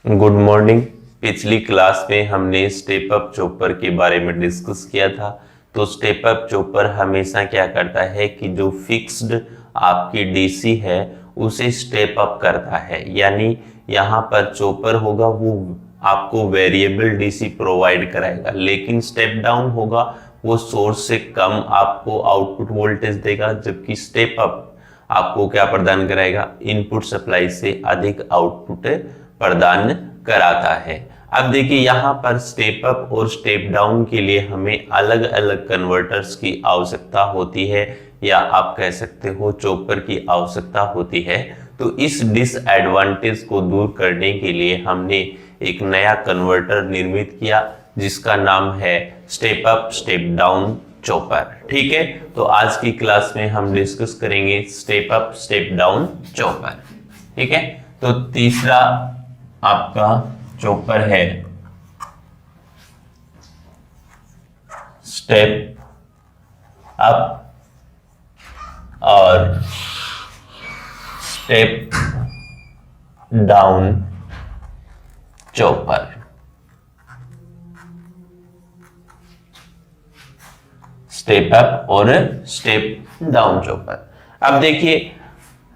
Good morning. पिछली class में हमने स्टेप अप चॉपर के बारे में डिस्कस किया था। तो स्टेप अप चॉपर हमेशा क्या करता है कि जो फिक्स्ड आपकी डीसी है उसे स्टेप अप करता है, यानी यहाँ पर चॉपर होगा वो आपको वेरिएबल डीसी प्रोवाइड कराएगा, लेकिन स्टेप डाउन होगा वो सोर्स से कम आपको आउटपुट वोल्टेज देगा, जबकि स्टेप अप आपको क्या प्रदान कराएगा, इनपुट सप्लाई से अधिक आउटपुट प्रदान कराता है। अब देखिए यहाँ पर स्टेप अप और स्टेप डाउन के लिए हमें अलग अलग कन्वर्टर्स की आवश्यकता होती है, या आप कह सकते हो चॉपर की आवश्यकता होती है। तो इस डिसएडवांटेज को दूर करने के लिए हमने एक नया कन्वर्टर निर्मित किया जिसका नाम है step up step down chopper. ठीक है, तो आज की क्लास में हम डिस्कस करेंगे step up step down chopper. ठीक है, तो तीसरा आपका चॉपर है स्टेप अप और step down chopper. Step up और स्टेप डाउन चॉपर। अब देखिए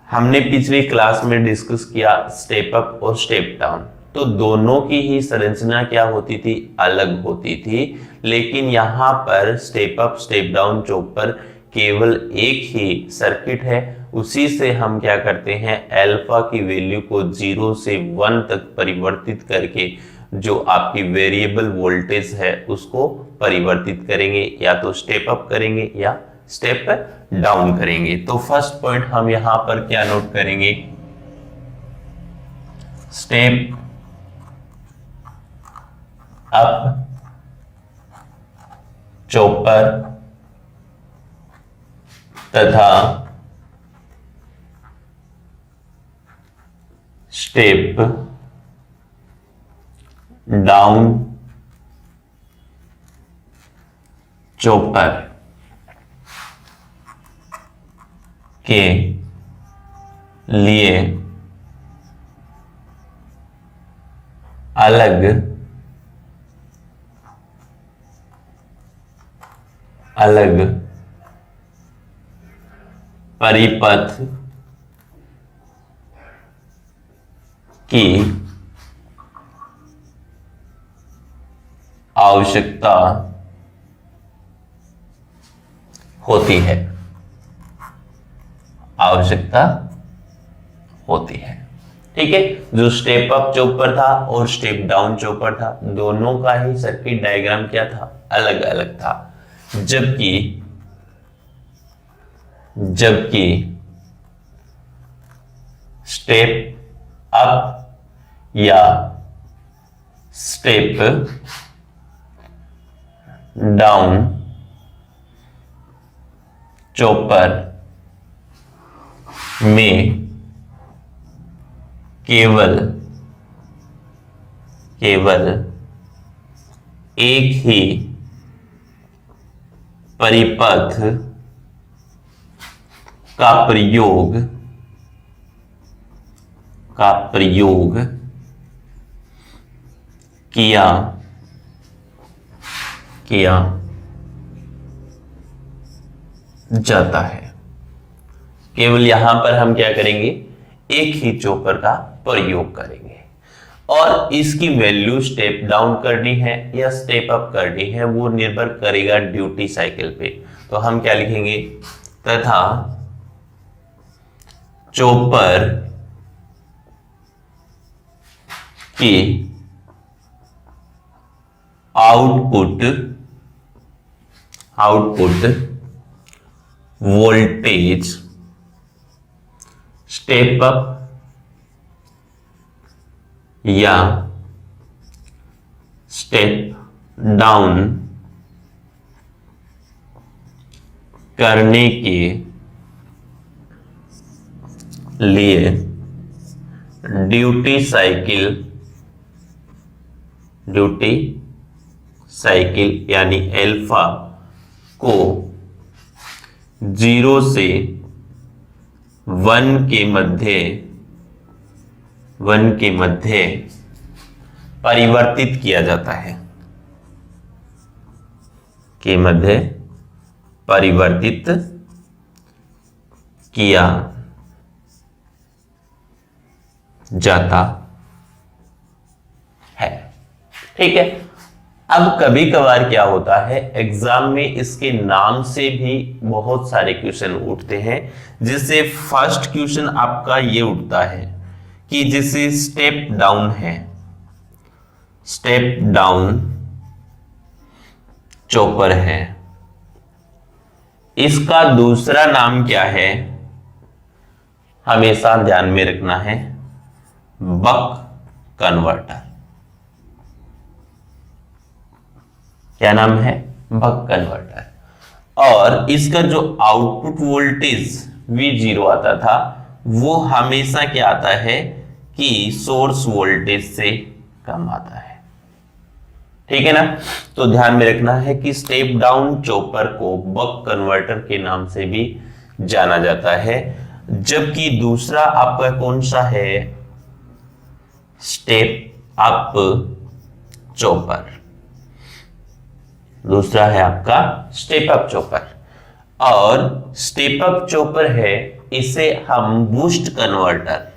हमने पिछली क्लास में डिस्कस किया स्टेप अप और स्टेप डाउन, तो दोनों की ही संरचना क्या होती थी, अलग होती थी। लेकिन यहां पर step up step down chopper केवल एक ही सर्किट है, उसी से हम क्या करते हैं, अल्फा की वैल्यू को 0 से 1 तक परिवर्तित करके जो आपकी वेरिएबल वोल्टेज है उसको परिवर्तित करेंगे, या तो स्टेप अप करेंगे या स्टेप डाउन करेंगे। तो फर्स्ट पॉइंट हम यहां पर क्या नोट करेंगे, स्टेप अप चॉपर तथा स्टेप डाउन चॉपर के लिए अलग अलग परिपथ की आवश्यकता होती है, ठीक है। जो स्टेप अप चॉपर था और स्टेप डाउन चॉपर था, दोनों का ही सर्किट डायग्राम क्या था, अलग अलग था। जबकि स्टेप अप या स्टेप डाउन चॉपर में केवल एक ही परिपथ का प्रयोग किया जाता है। केवल यहां पर हम क्या करेंगे, एक ही चॉपर का प्रयोग करेंगे, और इसकी वैल्यू स्टेप डाउन करनी है या स्टेप अप करनी है वो निर्भर करेगा ड्यूटी साइकिल पे। तो हम क्या लिखेंगे, तथा चॉपर की आउटपुट वोल्टेज स्टेप अप या स्टेप डाउन करने के लिए ड्यूटी साइकिल यानी अल्फा को 0 से 1 के मध्य परिवर्तित किया जाता है, के मध्य परिवर्तित किया जाता है। ठीक है। अब कभी कभार क्या होता है, एग्जाम में इसके नाम से भी बहुत सारे क्वेश्चन उठते हैं। जिससे फर्स्ट क्वेश्चन आपका ये उठता है कि जैसे स्टेप डाउन है, स्टेप डाउन चॉपर है, इसका दूसरा नाम क्या है, हमेशा ध्यान में रखना है, बक कन्वर्टर। क्या नाम है, बक कन्वर्टर। और इसका जो आउटपुट वोल्टेज V0 आता था वो हमेशा क्या आता है कि सोर्स वोल्टेज से कम आता है। ठीक है ना। तो ध्यान में रखना है कि स्टेप डाउन चॉपर को बक कन्वर्टर के नाम से भी जाना जाता है। जबकि दूसरा आपका कौन सा है, स्टेप अप चॉपर। दूसरा है आपका स्टेप अप चॉपर। और स्टेप अप चॉपर है, इसे हम बूस्ट कन्वर्टर,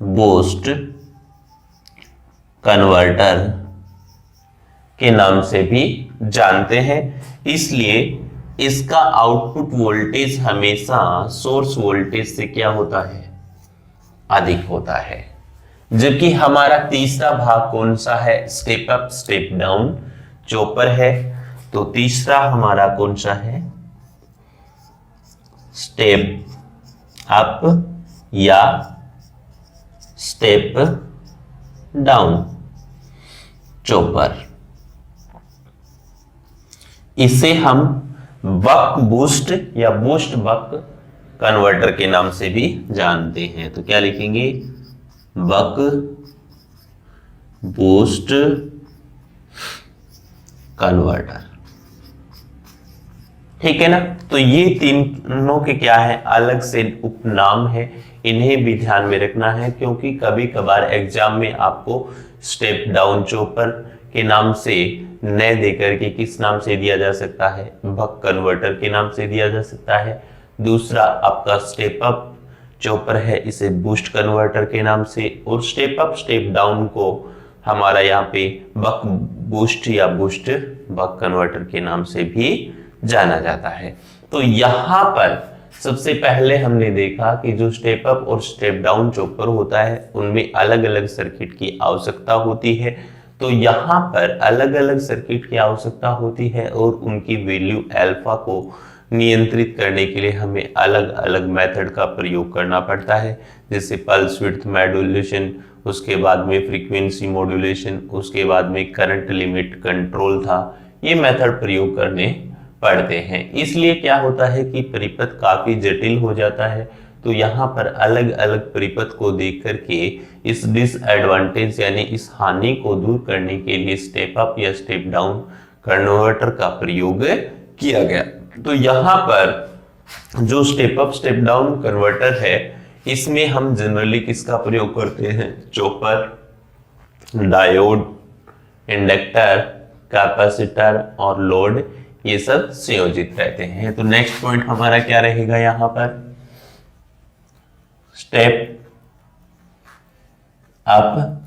बूस्ट कन्वर्टर के नाम से भी जानते हैं। इसलिए इसका आउटपुट वोल्टेज हमेशा सोर्स वोल्टेज से क्या होता है, अधिक होता है। जबकि हमारा तीसरा भाग कौन सा है, step up step down chopper है। तो तीसरा हमारा कौन सा है, स्टेप अप या स्टेप डाउन चॉपर। इसे हम बक बूस्ट या बूस्ट बक कन्वर्टर के नाम से भी जानते हैं। तो क्या लिखेंगे, बक बूस्ट कन्वर्टर। ठीक है ना। तो ये तीनों के क्या है, अलग से उपनाम है, इन्हें भी ध्यान में रखना है। क्योंकि कभी कभार एग्जाम में आपको स्टेप डाउन चॉपर के नाम से न देकर के किस नाम से दिया जा सकता है, बक कन्वर्टर के नाम से दिया जा सकता है। दूसरा आपका स्टेप अप चॉपर है, इसे बूस्ट कन्वर्टर के नाम से। और स्टेप अप स्टेप डाउन को हमारा यहाँ पे बक बूस्ट या बूस्ट बक कन्वर्टर के नाम से भी जाना जाता है। तो यहाँ पर सबसे पहले हमने देखा कि जो स्टेप अप और स्टेप डाउन चॉपर होता है उनमें अलग अलग सर्किट की आवश्यकता होती है। तो यहाँ पर अलग अलग सर्किट की आवश्यकता होती है और उनकी वैल्यू अल्फा को नियंत्रित करने के लिए हमें अलग अलग मेथड का प्रयोग करना पड़ता है। जैसे पल्स विड्थ मॉड्यूलेशन, उसके बाद में फ्रीक्वेंसी मॉड्यूलेशन, उसके बाद में करंट लिमिट कंट्रोल था। ये मेथड प्रयोग करने पड़ते हैं। इसलिए क्या होता है कि परिपथ काफी जटिल हो जाता है। तो यहाँ पर अलग अलग परिपथ को देख करके इस डिसएडवांटेज यानी इस हानि को दूर करने के लिए स्टेप अप या स्टेप डाउन कन्वर्टर का प्रयोग किया गया। तो यहाँ पर जो step up step down converter है, इसमें हम जनरली किसका प्रयोग करते हैं, चॉपर, डायोड, इंडक्टर, कैपेसिटर और लोड, ये सब संयोजित रहते हैं। तो नेक्स्ट पॉइंट हमारा क्या रहेगा यहाँ पर, step up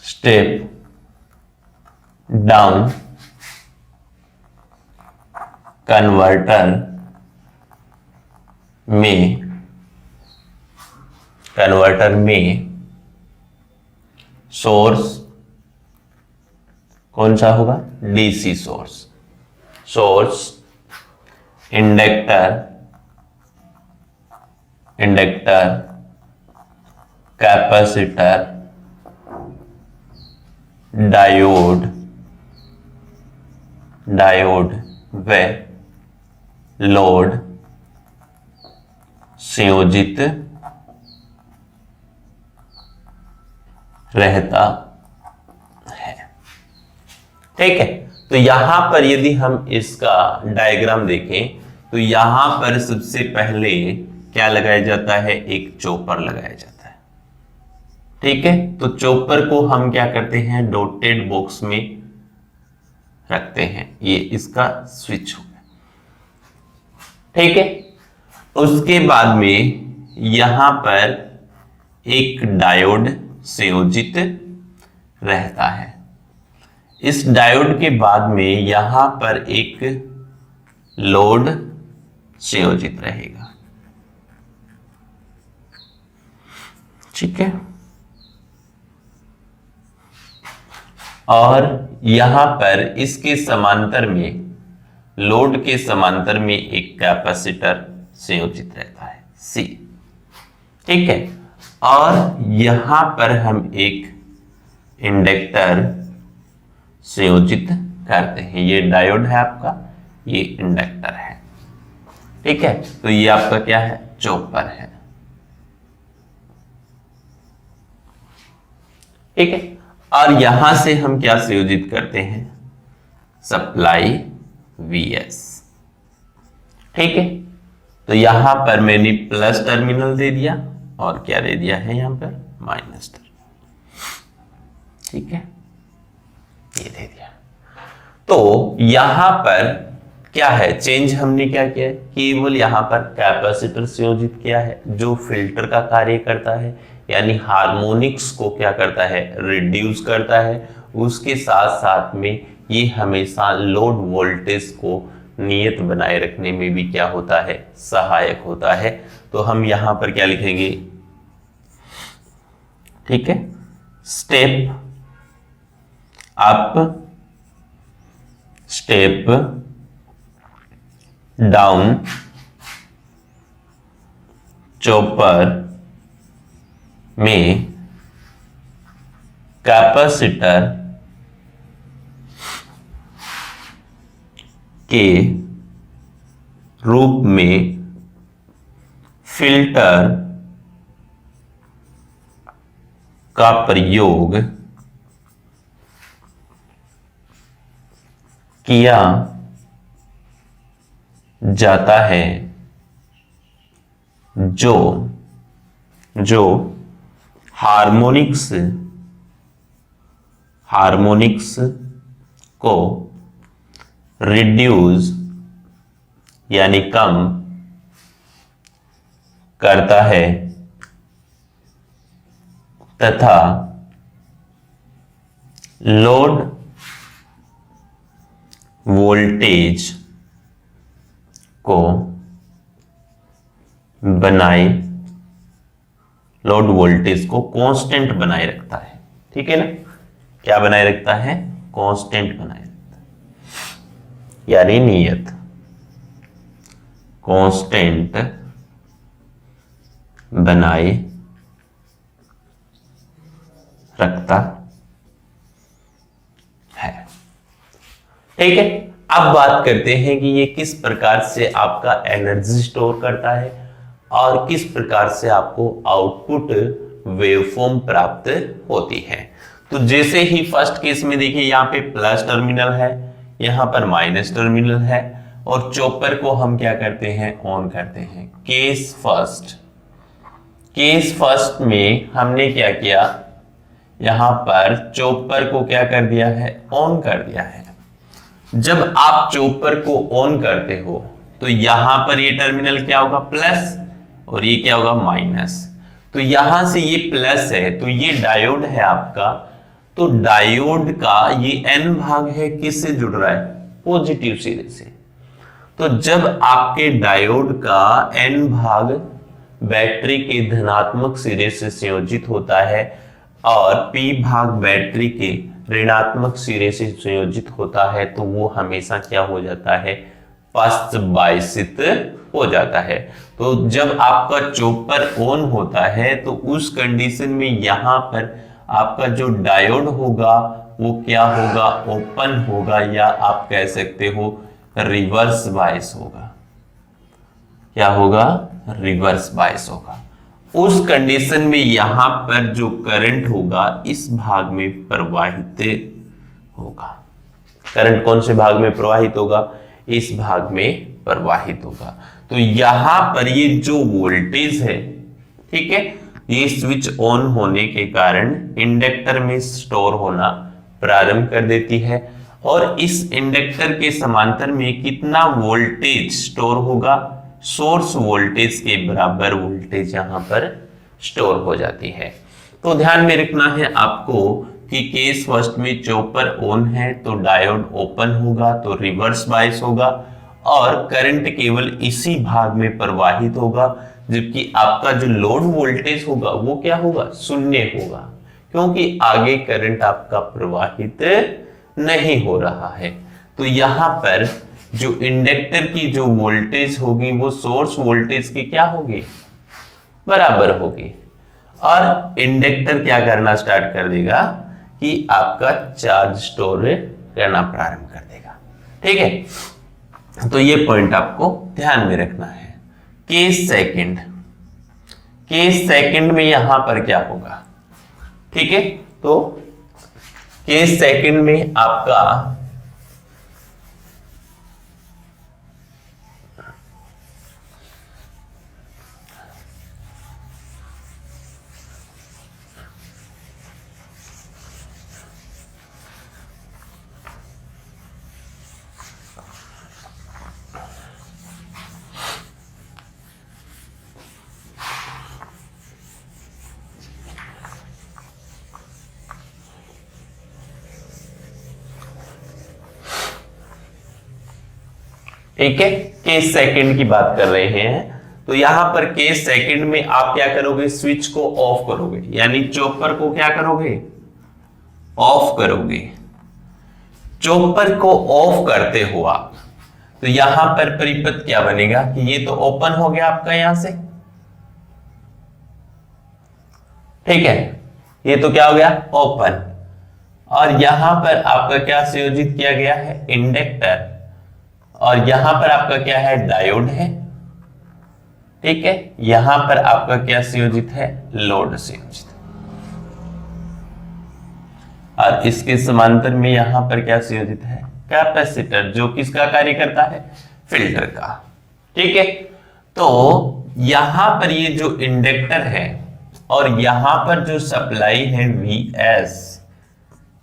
step down converter में सोर्स कौन सा होगा, DC source, inductor, capacitor, diode व लोड संयोजित रहता है। ठीक है। तो यहां पर यदि हम इसका डायग्राम देखें तो यहां पर सबसे पहले क्या लगाया जाता है, एक चॉपर लगाया जाता है। ठीक है, तो चॉपर को हम क्या करते हैं, डॉटेड बॉक्स में रखते हैं। ये इसका स्विच हो गया, ठीक है। उसके बाद में यहां पर एक डायोड संयोजित रहता है। इस डायोड के बाद में यहां पर एक लोड संयोजित रहेगा, ठीक है। और यहां पर इसके समांतर में, लोड के समांतर में एक कैपेसिटर संयोजित रहता है C, ठीक है। और यहां पर हम एक इंडक्टर संयोजित करते हैं। ये डायोड है आपका, ये इंडक्टर है, ठीक है। तो ये आपका क्या है, चॉपर है, ठीक है। और यहां से हम क्या संयोजित करते हैं, सप्लाई Vs, ठीक है। तो यहां पर मैंने प्लस टर्मिनल दे दिया और क्या दे दिया है यहां पर, माइनस टर्मिनल, ठीक है, ये दे दिया। तो यहां पर क्या है, चेंज हमने क्या किया है, केवल यहां पर कैपेसिटर संयोजित किया है जो फिल्टर का कार्य करता है, यानी हार्मोनिक्स को क्या करता है, रिड्यूस करता है। उसके साथ साथ में ये हमेशा लोड वोल्टेज को नियत बनाए रखने में भी क्या होता है, सहायक होता है। तो हम यहां पर क्या लिखेंगे, ठीक है, step up, step down, chopper में कैपेसिटर के रूप में फिल्टर का प्रयोग किया जाता है, जो हार्मोनिक्स को रिड्यूस यानी कम करता है तथा लोड वोल्टेज को कांस्टेंट बनाए रखता है, ठीक है ना। क्या बनाए रखता है, कांस्टेंट बनाए रखता है, यानी नियत, कांस्टेंट बनाए रखता है, ठीक है। अब बात करते हैं कि ये किस प्रकार से आपका एनर्जी स्टोर करता है और किस प्रकार से आपको आउटपुट वेवफॉर्म प्राप्त होती है। तो जैसे ही फर्स्ट केस में देखिए, यहाँ पे प्लस टर्मिनल है, यहाँ पर माइनस टर्मिनल है, और चॉपर को हम क्या करते हैं, ऑन करते हैं। केस फर्स्ट में हमने क्या किया, यहां पर चॉपर को क्या कर दिया है, ऑन कर दिया है। जब आप चॉपर को ऑन करते हो तो यहां पर ये टर्मिनल क्या होगा, प्लस, और ये क्या होगा, माइनस। तो यहां से ये प्लस है, तो ये डायोड है आपका, तो डायोड का ये N भाग है, किससे जुड़ रहा है, पॉजिटिव सिरे से। तो जब आपके डायोड का N भाग बैटरी के धनात्मक सिरे से संयोजित होता है और P भाग बैटरी के ऋणात्मक सिरे से संयोजित होता है, तो वो हमेशा क्या हो जाता है, पश्च बायसित हो जाता है। तो जब आपका चॉपर ऑन होता है तो उस कंडीशन में यहां पर आपका जो डायोड होगा वो क्या होगा, ओपन होगा, या आप कह सकते हो रिवर्स बायस होगा। क्या होगा, रिवर्स बायस होगा। उस कंडीशन में यहां पर जो करंट होगा इस भाग में प्रवाहित होगा। करंट कौन से भाग में प्रवाहित होगा, इस भाग में प्रवाहित होगा। तो यहां पर ये जो वोल्टेज है, ठीक है, ये स्विच ऑन होने के कारण इंडक्टर में स्टोर होना प्रारंभ कर देती है और इस इंडक्टर के समांतर में कितना वोल्टेज स्टोर होगा, सोर्स वोल्टेज के बराबर वोल्टेज यहां पर स्टोर हो जाती है। तो ध्यान में रखना है आपको कि केस फर्स्ट में चॉपर ऑन है तो डायोड ओपन होगा तो रिवर्स बायस होगा और करंट केवल इसी भाग में प्रवाहित होगा, जबकि आपका जो लोड वोल्टेज होगा वो क्या होगा, शून्य होगा, क्योंकि आगे करंट आपका प्रवाहित नहीं हो रहा है। तो यहां पर जो इंडक्टर की जो वोल्टेज होगी वो सोर्स वोल्टेज की क्या होगी, बराबर होगी और इंडक्टर क्या करना स्टार्ट कर देगा कि आपका चार्ज स्टोर करना प्रारंभ कर देगा। ठीक है, तो ये पॉइंट आपको ध्यान में रखना है। केस सेकंड में यहां पर क्या होगा, ठीक है, तो केस सेकंड में आपका ठीक है, केस सेकंड की बात कर रहे हैं। तो यहां पर केस सेकंड में आप क्या करोगे, स्विच को ऑफ करोगे, यानी चॉपर को क्या करोगे, ऑफ करोगे। चॉपर को ऑफ करते हो आप, तो यहां पर परिपथ क्या बनेगा कि ये तो ओपन हो गया आपका यहां से, ठीक है, ये तो क्या हो गया, ओपन, और यहां पर आपका क्या संयोजित किया गया है, इंडक्टर, और यहां पर आपका क्या है, डायोड है, ठीक है, यहां पर आपका क्या संयोजित है, लोड संयोजित, और इसके समांतर में यहां पर क्या संयोजित है, कैपेसिटर, जो किसका कार्य करता है, फिल्टर का। ठीक है, तो यहां पर ये जो इंडक्टर है और यहां पर जो सप्लाई है Vs,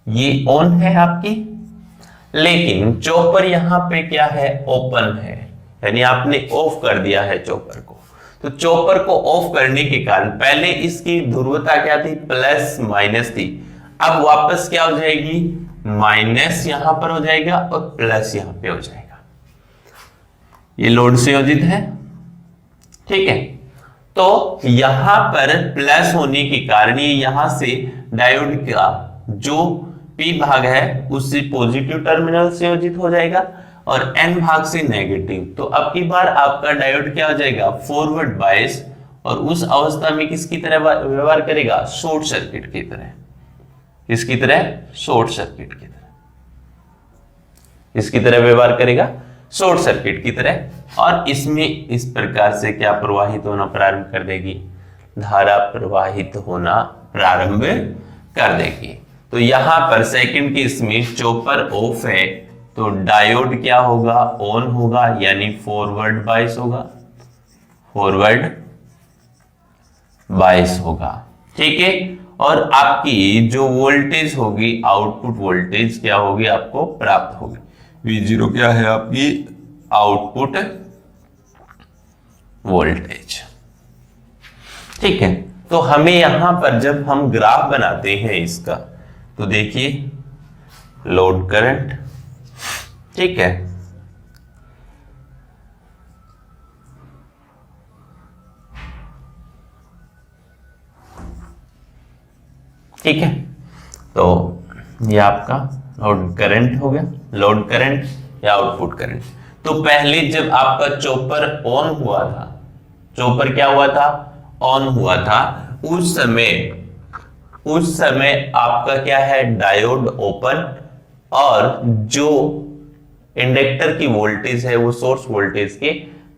ये ऑन है आपकी, लेकिन चॉपर यहां पे क्या है, ओपन है, यानी आपने ऑफ कर दिया है चॉपर को। तो चॉपर को ऑफ करने के कारण पहले इसकी ध्रुवता क्या थी, प्लस माइनस थी, अब वापस क्या हो जाएगी, माइनस यहां पर हो जाएगा और प्लस यहां पे हो जाएगा। ये लोड संयोजित है, ठीक है, तो यहां पर प्लस होने के कारण ये यहां से डायोड का जो P भाग है उससे पॉजिटिव टर्मिनल संयोजित हो जाएगा और N भाग से नेगेटिव। तो अब की बार आपका डायोड क्या हो जाएगा, फॉरवर्ड बायस, और उस अवस्था में किसकी तरह व्यवहार करेगा, शॉर्ट सर्किट की तरह। किसकी तरह, शॉर्ट सर्किट की तरह, इसकी तरह व्यवहार करेगा, शॉर्ट सर्किट की तरह, और इसमें इस प्रकार से क्या प्रवाहित होना प्रारंभ कर देगी, धारा प्रवाहित होना प्रारंभ कर देगी। तो यहां पर सेकंड के इसमें चॉपर ऑफ है तो डायोड क्या होगा, ऑन होगा, यानी फॉरवर्ड बायस होगा, फॉरवर्ड बायस होगा, ठीक है, और आपकी जो वोल्टेज होगी, आउटपुट वोल्टेज क्या होगी, आपको प्राप्त होगी। V0 क्या है, आपकी आउटपुट वोल्टेज। ठीक है, तो हमें यहां पर जब हम ग्राफ बनाते हैं इसका, तो देखिए लोड करंट, ठीक है, ठीक है, तो ये आपका लोड करंट हो गया, लोड करंट या आउटपुट करंट। तो पहले जब आपका चॉपर ऑन हुआ था, चॉपर क्या हुआ था, ऑन हुआ था, उस समय आपका क्या है, डायोड ओपन, और जो इंडक्टर की वोल्टेज है वो सोर्स वोल्टेज के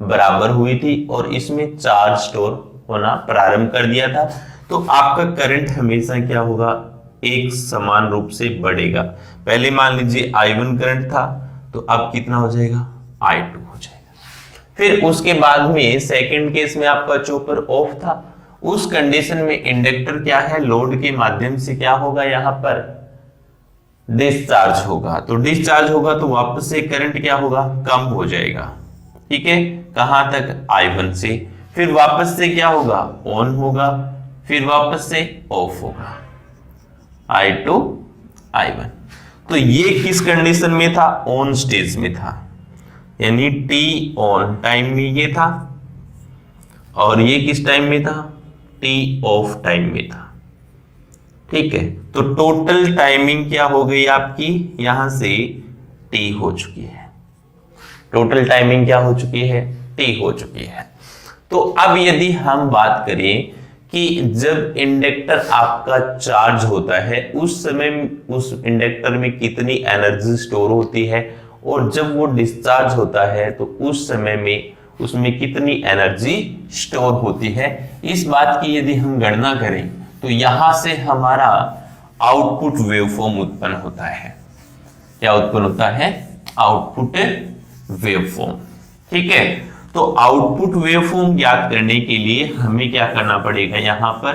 बराबर हुई थी और इसमें चार्ज स्टोर होना प्रारंभ कर दिया था। तो आपका करंट हमेशा क्या होगा, एक समान रूप से बढ़ेगा। पहले मान लीजिए I1 करंट था, तो अब कितना हो जाएगा, I2 हो जाएगा। फिर उसके बाद में सेकंड केस में आपका चॉपर ऑफ था उस कंडीशन में इंडक्टर क्या है, लोड के माध्यम से क्या होगा, यहां पर डिस्चार्ज होगा। तो डिस्चार्ज होगा तो वापस से करंट क्या होगा, कम हो जाएगा। ठीक है, कहां तक, I1 से। फिर वापस से क्या होगा, ऑन होगा, फिर वापस से ऑफ होगा, I2 I1। तो ये किस कंडीशन में था, ऑन स्टेज में था, यानी टी ऑन टाइम में ये था, और ये किस टाइम में था, टी ऑफ टाइम में था। ठीक है, तो टोटल टाइमिंग क्या हो गई आपकी, यहां से टी हो चुकी है। टोटल टाइमिंग क्या हो चुकी है, टी हो चुकी है। तो अब यदि हम बात करें कि जब इंडक्टर आपका चार्ज होता है उस समय उस इंडक्टर में कितनी एनर्जी स्टोर होती है, और जब वो डिस्चार्ज होता है तो उस समय में उसमें कितनी एनर्जी स्टोर होती है, इस बात की यदि हम गणना करें तो यहां से हमारा आउटपुट वेवफॉर्म उत्पन्न होता है। क्या उत्पन्न होता है, आउटपुट वेवफॉर्म। ठीक है, तो आउटपुट वेवफॉर्म ज्ञात करने के लिए हमें क्या करना पड़ेगा, यहां पर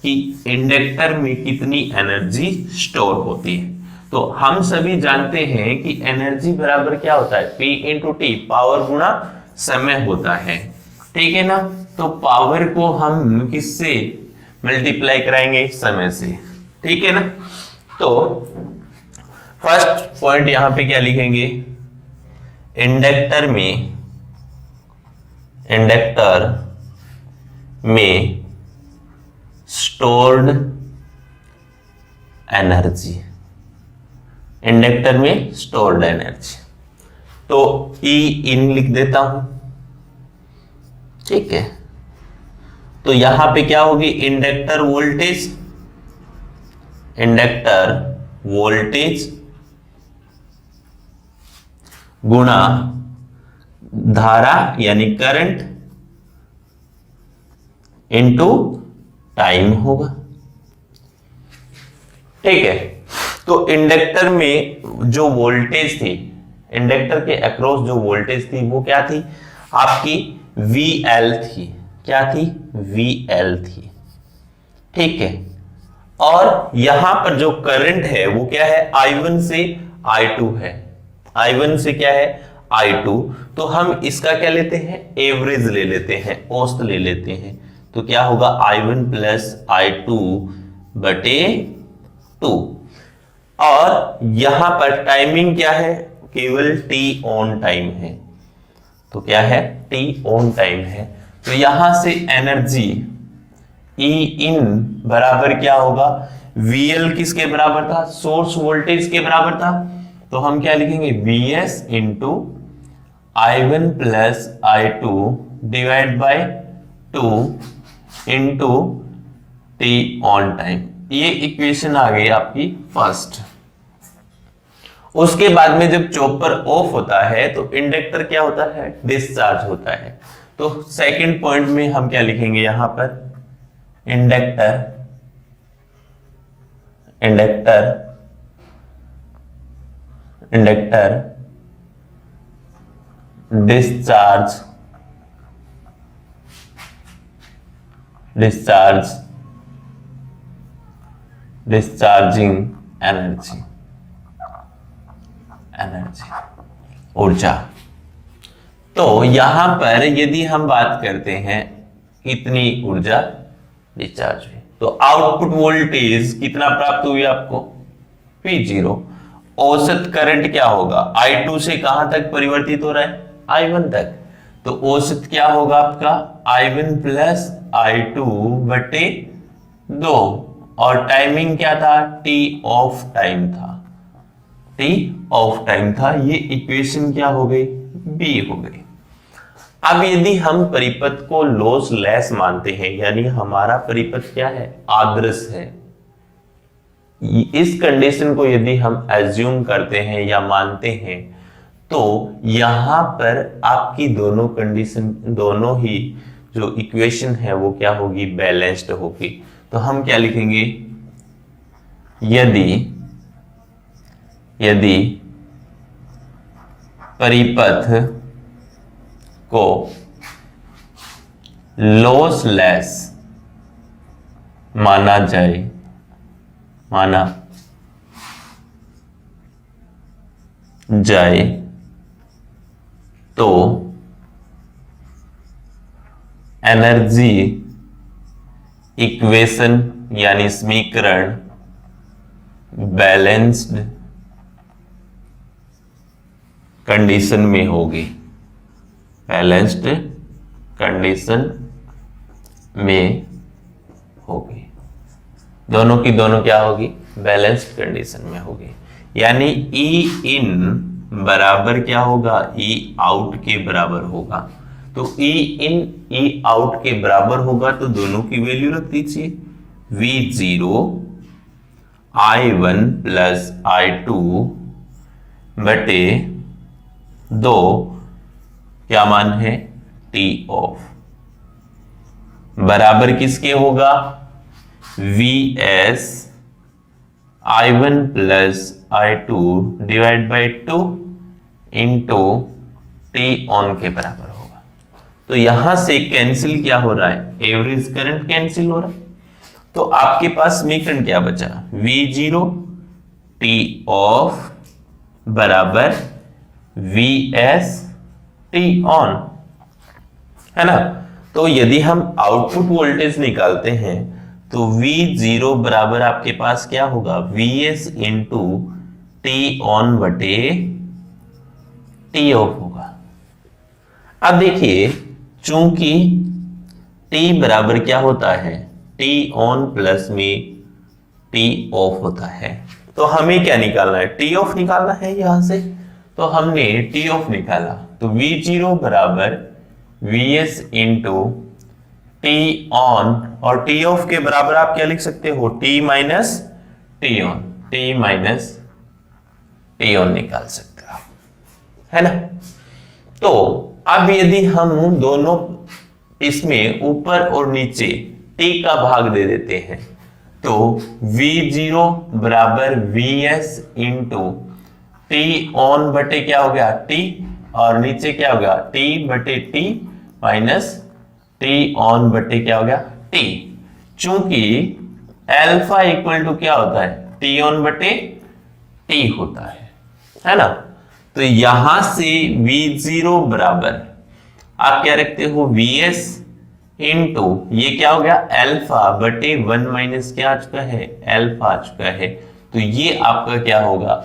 कि इंडक्टर में कितनी एनर्जी स्टोर होती है। तो हम सभी जानते हैं कि एनर्जी बराबर क्या होता है, P इंटू टी, पावर गुणा समय होता है। ठीक है ना, तो पावर को हम किससे मल्टीप्लाई कराएंगे, समय से। ठीक है ना, तो फर्स्ट पॉइंट यहां पे क्या लिखेंगे, इंडक्टर में स्टोर्ड एनर्जी, इंडक्टर में स्टोर्ड एनर्जी। तो ई इन लिख देता हूं। ठीक है, तो यहां पे क्या होगी, इंडक्टर वोल्टेज गुणा धारा यानी करंट इनटू टाइम होगा। ठीक है, तो इंडक्टर में जो वोल्टेज थी, इंडक्टर के अक्रॉस जो वोल्टेज थी वो क्या थी, आपकी VL थी। क्या थी, VL थी। ठीक है, और यहां पर जो करंट है वो क्या है, I1 से I2 है। I1 से क्या है, I2। तो हम इसका क्या लेते हैं, एवरेज ले लेते हैं, औसत ले लेते हैं। तो क्या होगा, I1 प्लस I2 बटे 2। और यहां पर टाइमिंग क्या है, केवल टी ऑन टाइम है। तो क्या है, टी ऑन टाइम है। तो यहां से एनर्जी E इन बराबर क्या होगा, VL किसके बराबर था, सोर्स वोल्टेज के बराबर था। तो हम क्या लिखेंगे, VS into I1 plus I2 divide by 2 into T on time. ये इक्वेशन आ गई आपकी फर्स्ट। उसके बाद में जब चॉपर ऑफ होता है तो इंडक्टर क्या होता है, डिस्चार्ज होता है। तो सेकंड पॉइंट में हम क्या लिखेंगे, यहां पर इंडक्टर डिस्चार्जिंग एनर्जी ऊर्जा। तो यहां पर यदि हम बात करते हैं कितनी ऊर्जा डिस्चार्ज हुई, तो आउटपुट वोल्टेज कितना प्राप्त हुई आपको, P0। औसत करंट क्या होगा, I2 से कहां तक परिवर्तित हो रहा है, I1 तक। तो औसत क्या होगा आपका, I1 प्लस I2 बटे 2। और टाइमिंग क्या था, टी ऑफ टाइम था, टी ऑफ टाइम था। ये इक्वेशन क्या हो गई, बी हो गई। अब यदि हम परिपथ को लॉस लेस मानते हैं, यानी हमारा परिपथ क्या है, आदर्श है, इस कंडीशन को यदि हम एज्यूम करते हैं या मानते हैं, तो यहां पर आपकी दोनों कंडीशन, दोनों ही जो इक्वेशन है वो क्या होगी, बैलेंस्ड होगी। तो हम क्या लिखेंगे, यदि परिपथ को लॉसलेस माना जाए, माना जाए तो एनर्जी इक्वेशन यानी समीकरण बैलेंस्ड कंडीशन में होगी, बैलेंस्ड कंडीशन में होगी। दोनों की दोनों क्या होगी? बैलेंस्ड कंडीशन में होगी। यानी ई इन बराबर क्या होगा? ई आउट के बराबर होगा। तो ई इन ई आउट के बराबर होगा तो दोनों की वैल्यू रख दीजिए। V0 I1 प्लस I2 बटे 2 क्या मान है? T ऑफ बराबर किसके होगा? Vs I1 plus I2 divide by 2 into T on के बराबर होगा। तो यहां से कैंसिल क्या हो रहा है? एवरेज करंट कैंसिल हो रहा है। तो आपके पास समीकरण क्या बचा? V0 T ऑफ बराबर Vs T ऑन, है ना। तो यदि हम आउटपुट वोल्टेज निकालते हैं तो V0 बराबर आपके पास क्या होगा? Vs इंटू टी ऑन बटे टी ऑफ होगा। अब देखिए, चूंकि T बराबर क्या होता है? T ऑन प्लस में T ऑफ होता है, तो हमें क्या निकालना है? T ऑफ निकालना है यहां से। तो हमने T ऑफ निकाला तो V0 बराबर Vs इंटू टी ऑन, और टी ऑफ के बराबर आप क्या लिख सकते हो? T minus T on, T minus T on निकाल सकते हो, है ना। तो अब यदि हम दोनों इसमें ऊपर और नीचे T का भाग दे देते हैं तो V0 बराबर Vs इंटू टी ऑन बटे क्या हो गया? T, और नीचे क्या हो गया? T बटे T माइनस T ऑन बटे क्या हो गया? T। चूंकि अल्फा इक्वल टू क्या होता है? T ऑन बटे T होता है ना। तो यहां से V0 बराबर आप क्या रखते हो? Vs इंटू ये क्या हो गया? अल्फा बटे 1 माइनस क्या आ चुका है? अल्फा आ चुका है। तो ये आपका क्या होगा?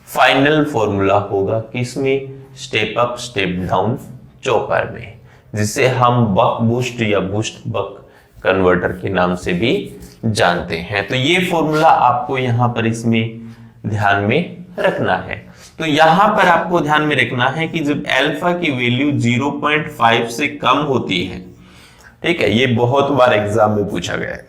फाइनल फॉर्मूला होगा किसमें? Step up step down chopper में, जिसे हम बक बूस्ट या बूस्ट बक कन्वर्टर के नाम से भी जानते हैं। तो ये फॉर्मूला आपको यहां पर इसमें ध्यान में रखना है। तो यहां पर आपको ध्यान में रखना है कि जब अल्फा की वैल्यू 0.5 से कम होती है, ठीक है, ये बहुत बार एग्जाम में पूछा गया है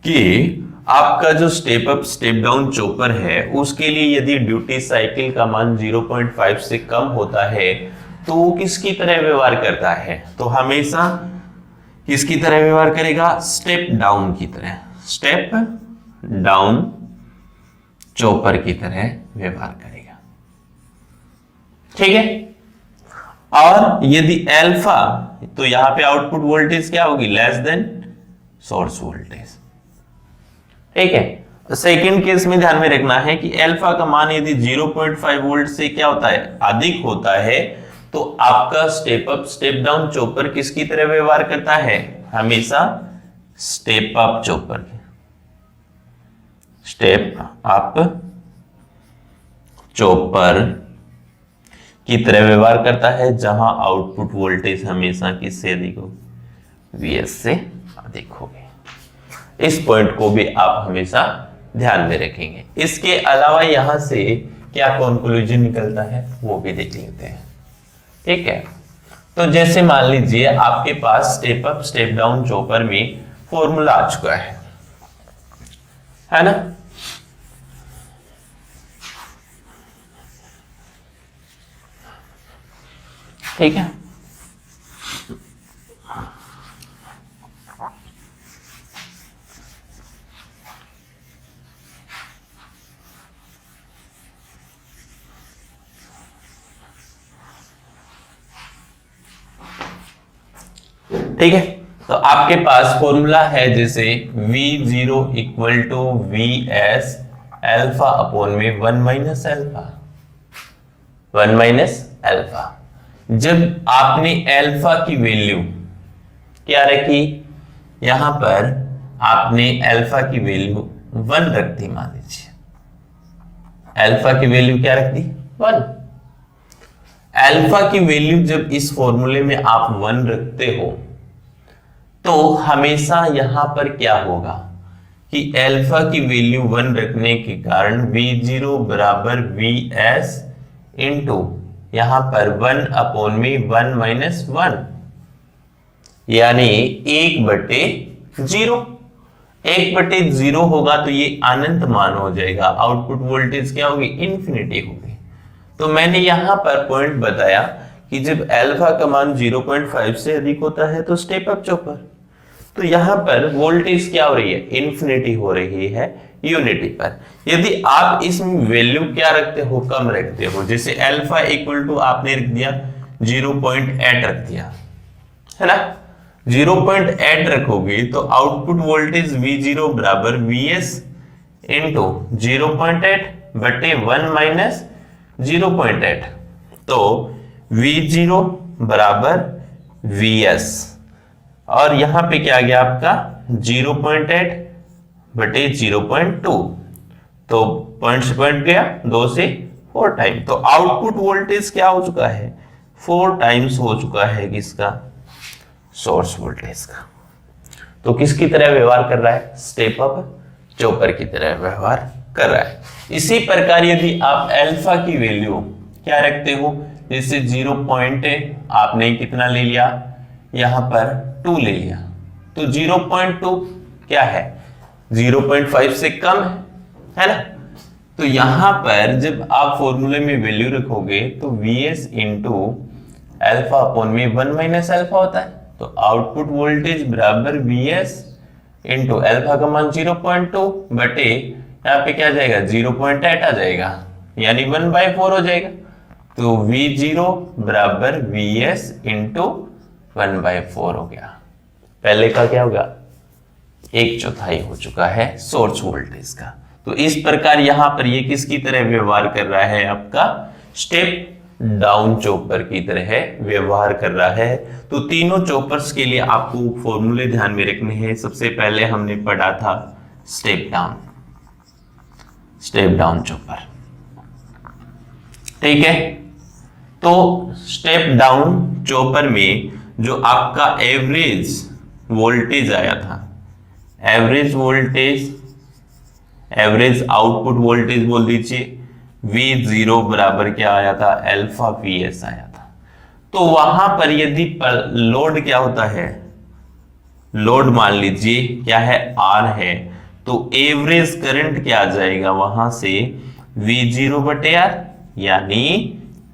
कि आपका जो step up step down chopper है उसके लिए यदि ड्यूटी साइकिल का मान 0.5 से कम होता है तो वो किसकी तरह व्यवहार करता है? तो हमेशा किसकी तरह व्यवहार करेगा? स्टेप डाउन की तरह, स्टेप डाउन चॉपर की तरह व्यवहार करेगा, ठीक है। और यदि अल्फा, तो यहां पे आउटपुट वोल्टेज क्या होगी? लेस देन सोर्स वोल्टेज, ठीक है। सेकंड केस में ध्यान में रखना है कि अल्फा का मान यदि 0.5 वोल्ट से क्या होता है? अधिक होता है, तो आपका step up step down chopper किसकी तरह व्यवहार करता है? हमेशा step up chopper, step up chopper की तरह व्यवहार करता है, जहां आउटपुट वोल्टेज हमेशा किससे अधिक हो? Vs से अधिक होगी। इस पॉइंट को भी आप हमेशा ध्यान में रखेंगे। इसके अलावा यहां से क्या कंक्लूजन निकलता है वो भी देख लेते हैं, ठीक है। तो जैसे मान लीजिए आपके पास step up step down chopper में फॉर्मूला आ चुका है ना। ठीक है, ठीक है। तो आपके पास फॉर्मूला है जैसे V0 equal to VS alpha upon में 1 माइनस अल्फा, 1 माइनस अल्फा। जब आपने अल्फा की वैल्यू क्या रखी, यहां पर आपने अल्फा की वैल्यू 1 रख दी, मान लीजिए अल्फा की वैल्यू क्या रख दी 1। अल्फा की वैल्यू जब इस फॉर्मूले में आप 1 रखते हो तो हमेशा यहां पर क्या होगा कि अल्फा की वैल्यू 1 रखने के कारण V0 बराबर VS इंटू यहां पर 1 अपॉन में 1 माइनस 1, यानी 1/0। 1/0 होगा तो ये अनंत मान हो जाएगा, आउटपुट वोल्टेज क्या होगी, इन्फिनिटी होगी। तो मैंने यहां पर पॉइंट बताया कि जब अल्फा का मान 0.5 से अधिक होता है तो स्टेप अप चॉपर, तो यहां पर वोल्टेज क्या हो रही है, इन्फिनिटी हो रही है यूनिटी पर। यदि आप इसमें वैल्यू क्या रखते हो, कम रखते हो, जैसे अल्फा इक्वल टू आपने रख दिया 0.8 रख दिया है ना, 0.8 रखोगे तो आउटपुट वोल्टेज V0 बराबर VS इंटू 0.8 बटे 1 माइनस 0.8, तो V0 बराबर VS और यहां पे क्या आ गया आपका 0.8 बटे 0.2, तो पॉइंट से पॉइंट गया 2 से 4 टाइम, तो आउटपुट वोल्टेज क्या हो चुका है, 4 टाइम्स हो चुका है किसका, सोर्स वोल्टेज का। तो किसकी तरह व्यवहार कर रहा है, स्टेप अप चॉपर की तरह व्यवहार कर रहा है। इसी प्रकार यदि आप अल्फा की वैल्यू क्या रखते हो, जैसे 0. आपने कितना ले लिया, यहां पर 2 ले लिया, तो 0.2 क्या है, 0.5 से कम है ना। तो यहां पर जब आप फॉर्मूले में वैल्यू रखोगे तो VS इंटू अल्फा अपॉन में 1 माइनस अल्फा होता है, तो आउटपुट वोल्टेज बराबर VS इंटू अल्फा का मान 0.2 बटे यहाँ पे क्या जाएगा 0.8 आ जाएगा, यानी 1/4 हो जाएगा। तो V0 बराबर VS इंटू 1/4 हो गया। पहले का क्या होगा, 1/4 हो चुका है सोर्स वोल्टेज का। तो इस प्रकार यहां पर ये किसकी तरह व्यवहार कर रहा है, आपका स्टेप डाउन चॉपर की तरह व्यवहार कर रहा है। तो तीनों चॉपर्स के लिए आपको फॉर्मूले ध्यान में रखने हैं। सबसे पहले हमने पढ़ा था स्टेप डाउन चॉपर, ठीक है। तो स्टेप डाउन चॉपर में जो आपका एवरेज वोल्टेज आया था, एवरेज आउटपुट वोल्टेज बोल दीजिए, V0 बराबर क्या आया था, अल्फा VS आया था। तो वहां पर यदि लोड क्या होता है, लोड मान लीजिए क्या है, R है, तो एवरेज करंट क्या आ जाएगा वहां से, V0 बटे R, यानी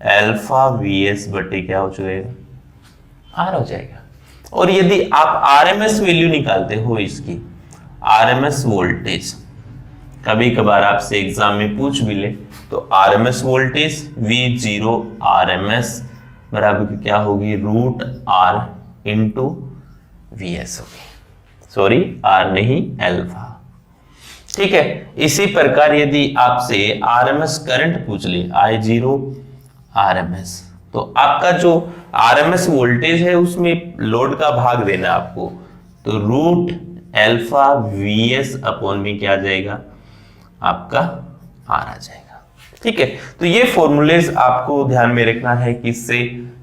अल्फा VS बटे क्या हो जाएगा, R हो जाएगा। और यदि आप RMS वैल्यू निकालते हो इसकी, RMS वोल्टेज कभी कभार आपसे एग्जाम में पूछ भी ले, तो RMS वोल्टेज V0 RMS बराबर क्या होगी, √R इंटू VS होगी, सॉरी R नहीं अल्फा, ठीक है। इसी प्रकार यदि आपसे RMS करंट पूछ ले, I0 RMS, तो आपका जो RMS वोल्टेज है उसमें लोड का भाग देना आपको, तो √अल्फा VS अपॉन में क्या आ जाएगा, आपका R आ जाएगा, ठीक है। तो ये फॉर्मूलेज आपको ध्यान में रखना है किससे,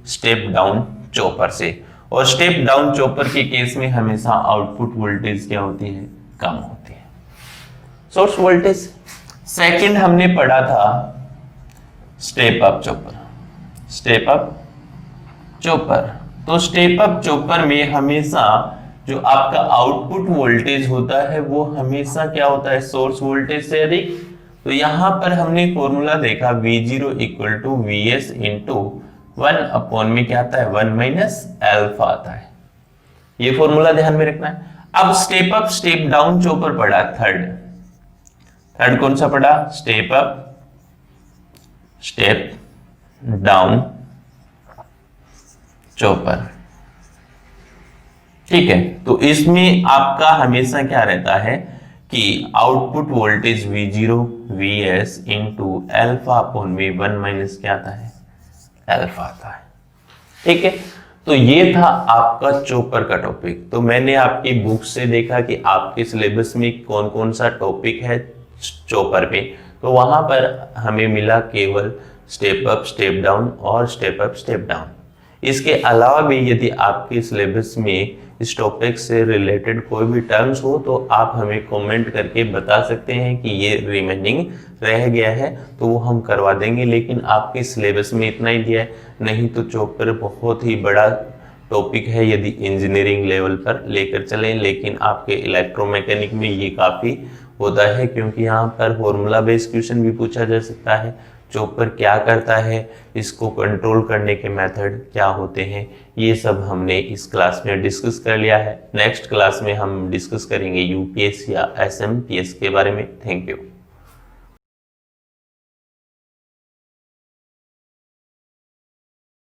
स्टेप डाउन चॉपर से। और स्टेप डाउन चॉपर के केस में हमेशा आउटपुट वोल्टेज क्या होती है, कम होती है सोर्स वोल्टेज। सेकंड हमने पढ़ा था स्टेप अप चॉपर। तो स्टेप अप चॉपर में हमेशा जो आपका आउटपुट वोल्टेज होता है वो हमेशा क्या होता है, सोर्स वोल्टेज से अधिक। तो यहां पर हमने फॉर्मूला देखा V0 equal to VS into 1 upon में क्या आता है, 1 माइनस अल्फा आता है। ये फॉर्मूला ध्यान में रखना है। अब step up step down chopper पढ़ा, थर्ड कौन सा पढ़ा, step up step down chopper. ठीक है, तो इसमें आपका हमेशा क्या रहता है कि output voltage V0 Vs into alpha upon V1 minus क्या आता है, एल्फा आता है। ठीक है, तो ये था आपका चॉपर का टॉपिक। तो मैंने आपकी बुक से देखा कि आपके सिलेबस में कौन कौन सा टॉपिक है चॉपर पे, तो वहां पर हमें मिला केवल स्टेप अप स्टेप डाउन और स्टेप अप स्टेप डाउन। इसके अलावा भी यदि आपके सिलेबस में इस टॉपिक से रिलेटेड कोई भी टर्म्स हो तो आप हमें कमेंट करके बता सकते हैं कि ये रिमेनिंग रह गया है, तो वो हम करवा देंगे। लेकिन आपके सिलेबस में इतना ही दिया है, नहीं तो चॉपर बहुत ही बड़ा टॉपिक है यदि इंजीनियरिंग लेवल पर लेकर चलें। लेकिन आपके इलेक्ट्रोमैकेनिक में ये काफ़ी होता है, क्योंकि यहाँ पर फॉर्मूला बेस्ड क्वेश्चन भी पूछा जा सकता है। चॉपर क्या करता है, इसको कंट्रोल करने के मेथड क्या होते हैं, ये सब हमने इस क्लास में डिस्कस कर लिया है। नेक्स्ट क्लास में हम डिस्कस करेंगे यूपीएस या एसएमपीएस के बारे में। Thank you.